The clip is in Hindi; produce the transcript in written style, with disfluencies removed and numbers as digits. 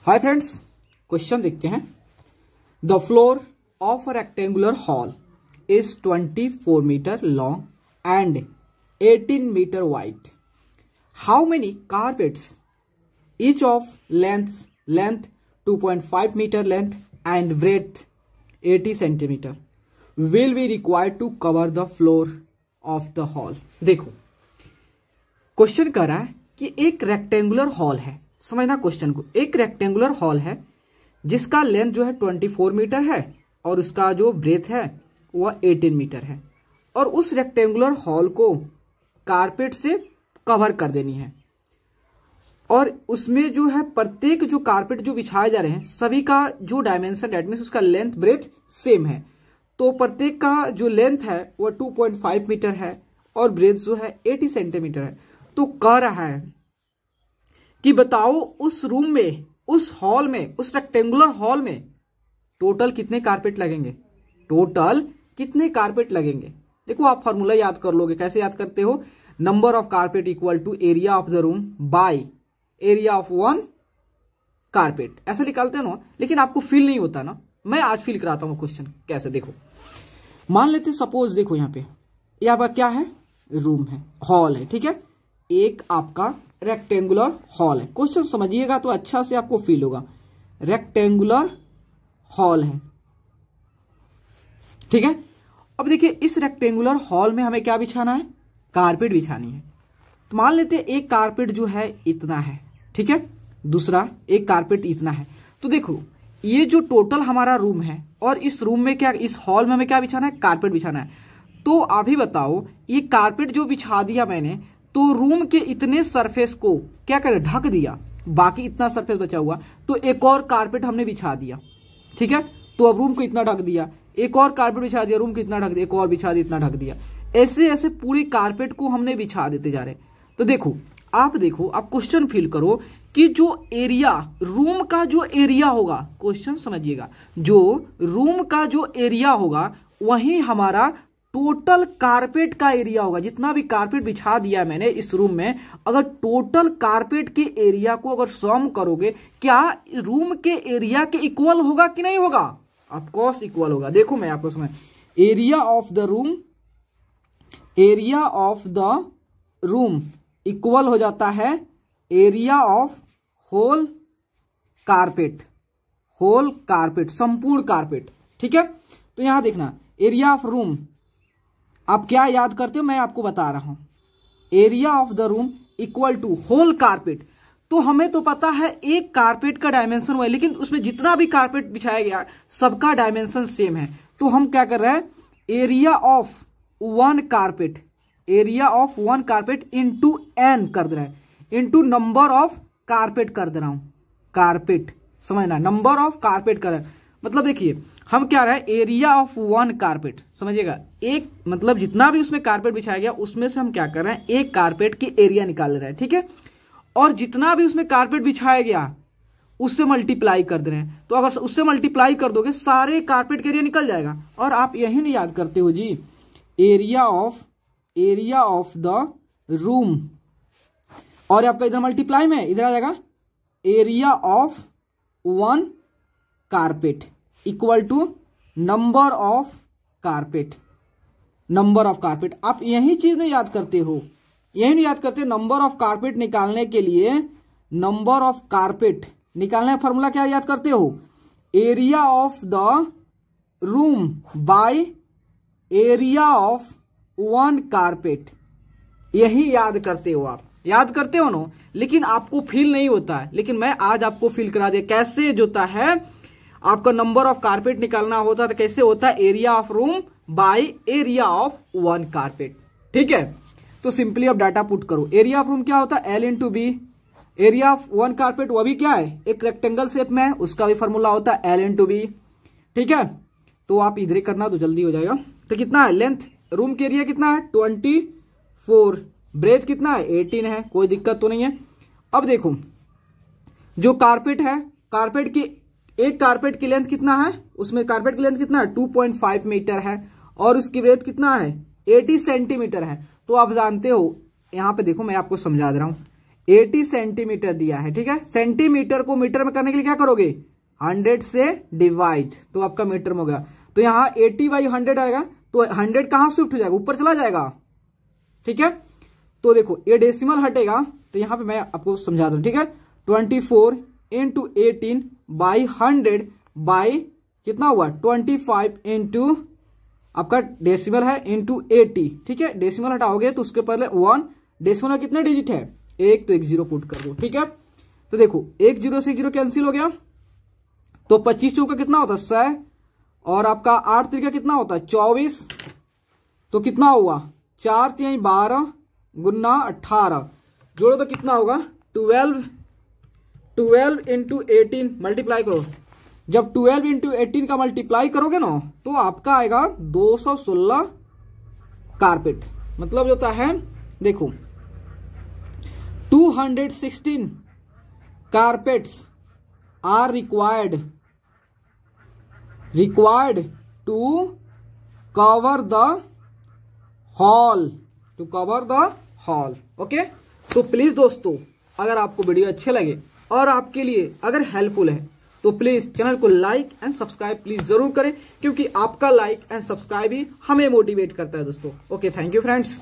हाय फ्रेंड्स, क्वेश्चन देखते हैं। The floor of a rectangular hall is 24 metre long and 18 metre wide. How many carpets each of length 2.5 metre length and breadth 80 centimetre will be required to cover the floor of the hall. देखो, क्वेश्चन कर रहा है कि एक रेक्टेंगुलर हॉल है। समझना क्वेश्चन को। एक रेक्टेंगुलर हॉल है जिसका लेंथ जो है 24 मीटर है और उसका जो ब्रेथ है वह 18 मीटर है, और उस रेक्टेंगुलर हॉल को कारपेट से कवर कर देनी है। और उसमें जो है प्रत्येक जो कारपेट जो बिछाए जा रहे हैं सभी का जो डायमेंशन दैट मींस उसका लेंथ ब्रेथ सेम है। तो प्रत्येक का जो लेंथ है वह 2.5 मीटर है और ब्रेथ जो है 80 सेंटीमीटर है। तो कह रहा है कि बताओ उस रूम में, उस हॉल में, उस रेक्टेंगुलर हॉल में टोटल कितने कारपेट लगेंगे। टोटल कितने कारपेट लगेंगे। देखो, आप फॉर्मूला याद कर लोगे। कैसे याद करते हो? Number of carpet equal to area of the room by area of one carpet, ऐसा निकालते हैं ना। लेकिन आपको फील नहीं होता ना, मैं आज फील कराता हूं क्वेश्चन कैसे। देखो, मान लेते सपोज, देखो यहाँ पर क्या है, रूम है, हॉल है, ठीक है। एक आपका रेक्टेंगुलर हॉल है। क्वेश्चन समझिएगा तो अच्छा से आपको फील होगा। रेक्टेंगुलर हॉल है, ठीक है। अब देखिए, इस रेक्टेंगुलर हॉल में हमें क्या बिछाना है? कारपेट बिछानी है। तो मान लेते हैं एक कारपेट जो है इतना है, ठीक है। दूसरा एक कारपेट इतना है। तो देखो, ये जो टोटल हमारा रूम है और इस रूम में क्या, इस हॉल में हमें क्या बिछाना है? कारपेट बिछाना है। तो अभी बताओ, ये कारपेट जो बिछा दिया मैंने, तो रूम के इतने सरफेस को क्या करे? ढक दिया। बाकी इतना सरफेस बचा हुआ, तो एक और कारपेट हमने बिछा दिया, ठीक है। तो अब रूम को इतना ढक दिया, एक और कारपेट बिछा दिया, रूम को इतना ढक दिया, एक और बिछा दिया, इतना ढक दिया। ऐसे ऐसे पूरी कारपेट को हमने बिछा देते जा रहे। तो देखो, आप क्वेश्चन फील करो कि जो एरिया, रूम का जो एरिया होगा, क्वेश्चन समझिएगा, जो रूम का जो एरिया होगा वही हमारा टोटल कारपेट का एरिया होगा। जितना भी कारपेट बिछा दिया मैंने इस रूम में, अगर टोटल कारपेट के एरिया को अगर सम करोगे, क्या रूम के एरिया के इक्वल होगा कि नहीं होगा? ऑफ कोर्स इक्वल होगा। देखो, मैं आपको समझ, area of the room, area of the room equal हो जाता है area of whole carpet, whole carpet, संपूर्ण कारपेट, ठीक है। तो यहां देखना, एरिया ऑफ रूम, आप क्या याद करते हो मैं आपको बता रहा हूं। Area of the room equal to whole carpet. तो हमें तो पता है एक कारपेट का डायमेंशन हुआ है, लेकिन उसमें जितना भी कारपेट बिछाया गया सबका डायमेंशन सेम है। तो हम क्या कर रहे हैं? Area of one carpet, area of one carpet into N कर दे रहे हैं, इंटू नंबर ऑफ कारपेट कर दे रहा हूं। कारपेट समझना, नंबर ऑफ कारपेट कर रहे हैं। मतलब देखिए, हम क्या रहे हैं? एरिया ऑफ वन कारपेट, समझिएगा। एक मतलब जितना भी उसमें कारपेट बिछाया गया उसमें से हम क्या कर रहे हैं? एक कारपेट की एरिया निकाल रहे हैं, ठीक है। और जितना भी उसमें कारपेट बिछाया गया उससे मल्टीप्लाई कर दे रहे हैं। तो अगर उससे मल्टीप्लाई कर दोगे सारे कारपेट का एरिया निकल जाएगा। और आप यही नहीं याद करते हो जी, एरिया ऑफ द रूम, और आपका इधर मल्टीप्लाई में इधर आ जाएगा area of one carpet equal to number of carpet, number of carpet. आप यही चीज नहीं याद करते हो, यही नहीं याद करते। नंबर ऑफ कारपेट निकालने के लिए, नंबर ऑफ कारपेट निकालने का फॉर्मूला क्या याद करते हो? Area of the room by area of one carpet. यही याद करते हो आप, याद करते हो ना, लेकिन आपको फील नहीं होता है। लेकिन मैं आज आपको फील करा दिया कैसे होता है। आपका नंबर ऑफ कारपेट निकालना होता है तो कैसे होता है? Area of room by area of one carpet, ठीक है। तो सिंपली अब डाटा पुट करो। एरिया ऑफ रूम क्या होता है? L into B. Area of one carpet वह भी क्या है? एक रेक्टेंगल शेप में है, उसका भी फॉर्मूला होता है L इंटू बी, ठीक है। तो आप इधर ही करना तो जल्दी हो जाएगा। तो कितना है लेंथ? रूम के एरिया कितना है? 24। ब्रेथ कितना है? 18 है। कोई दिक्कत तो नहीं है। अब देखो, जो कारपेट है, कारपेट की एक कारपेट की लेंथ कितना है? उसमें कारपेट की लेंथ कितना है? 2.5 मीटर है, और उसकी ब्रेथ कितना है? 80 सेंटीमीटर है। तो आप जानते हो, यहां पे देखो, मैं आपको समझा दे रहा हूं। 80 सेंटीमीटर दिया है, ठीक है। सेंटीमीटर को मीटर में करने के लिए क्या करोगे, 100 से डिवाइड, तो आपका मीटर में हो गया। तो यहाँ 80/100 आएगा, तो 100 कहां शिफ्ट हो जाएगा, ऊपर चला जाएगा, ठीक है। तो देखो ये डेसिमल हटेगा, तो यहां पे मैं आपको समझा दूं, ठीक है। 24 × 18/100 बाई कितना हुआ 25 इंटू आपका डेसिमल है इंटू 80, ठीक है। डेसिमल हटाओगे तो उसके पहले 1, डेसिमल में कितने डिजिट है, एक, तो एक जीरो पुट कर दो, ठीक है। तो देखो एक जीरो से जीरो कैंसिल हो गया, तो 25 चौका कितना होता है 100, और आपका 8 त्रिका कितना होता है 24, तो कितना हुआ 4 3 12 गुना 18, जोड़ो तो कितना होगा 12 इंटू 18 मल्टीप्लाई करो। जब 12 इंटू 18 का मल्टीप्लाई करोगे ना, तो आपका आएगा 216 कारपेट। मतलब जो होता है देखो 216 carpets are required to cover the hall, okay. तो प्लीज दोस्तों, अगर आपको वीडियो अच्छे लगे और आपके लिए अगर हेल्पफुल है, तो प्लीज चैनल को लाइक एंड सब्सक्राइब प्लीज जरूर करें, क्योंकि आपका लाइक एंड सब्सक्राइब ही हमें मोटिवेट करता है दोस्तों। Okay, thank you friends.